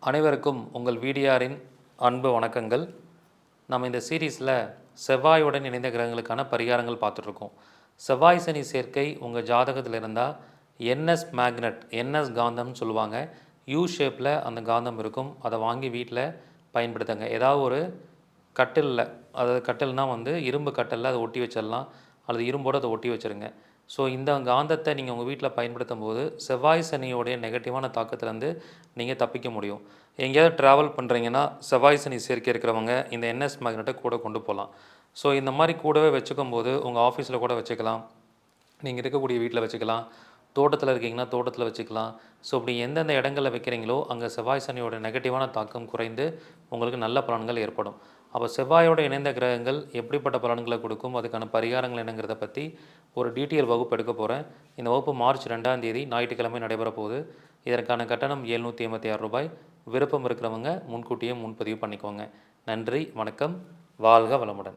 அனைவருக்கும் உங்கள் விடிஆரின் அன்பு வணக்கங்கள். நம்ம இந்த சீரீஸில் செவ்வாயுடன் இணைந்த கிரகங்களுக்கான பரிகாரங்கள் பார்த்துட்ருக்கோம். செவ்வாய் சனி சேர்க்கை உங்கள் ஜாதகத்தில் இருந்தால் என்எஸ் மேக்னெட், என்எஸ் காந்தம்னு சொல்லுவாங்க. யூ ஷேப்பில் அந்த காந்தம் இருக்கும். அதை வாங்கி வீட்டில் பயன்படுத்துங்க. ஏதாவது ஒரு கட்டிலில், அதாவது கட்டில்னால் இரும்பு கட்டிலில் அதை ஒட்டி வச்சிடலாம், அல்லது இரும்போடு அதை ஒட்டி வச்சுருங்க. ஸோ இந்த காந்தத்தை நீங்கள் உங்கள் வீட்டில் பயன்படுத்தும் போது செவ்வாய் சனியோடைய நெகட்டிவான தாக்கத்துலேருந்து நீங்கள் தப்பிக்க முடியும். எங்கேயாவது ட்ராவல் பண்ணுறீங்கன்னா செவ்வாய் சனி சேர்க்கை இருக்கிறவங்க இந்த என்எஸ் மேக்னெட்டை கூட கொண்டு போகலாம். ஸோ இந்த மாதிரி கூடவே வச்சுக்கும் போது உங்கள் ஆஃபீஸில் கூட வச்சுக்கலாம், நீங்கள் இருக்கக்கூடிய வீட்டில் வச்சுக்கலாம், தோட்டத்தில் இருக்கீங்கன்னா தோட்டத்தில் வச்சுக்கலாம். ஸோ இப்படி எந்தெந்த இடங்களில் வைக்கிறீங்களோ அங்கே செவ்வாய் சனியோட நெகட்டிவான தாக்கம் குறைந்து உங்களுக்கு நல்ல பலன்கள் ஏற்படும். அப்போ செவ்வாயோடு இணைந்த கிரகங்கள் எப்படிப்பட்ட பலன்களை கொடுக்கும், அதுக்கான பரிகாரங்கள் என்னங்கிறத பற்றி ஒரு டீட்டெயில் வகுப்பு எடுக்க போகிறேன். இந்த வகுப்பு மார்ச் 2ஆம் தேதி ஞாயிற்றுக்கிழமை நடைபெற போகுது. இதற்கான கட்டணம் ரூ. 786. விருப்பம் இருக்கிறவங்க முன்கூட்டியே முன்பதிவு பண்ணிக்கோங்க. நன்றி, வணக்கம், வாழ்க வளமுடன்.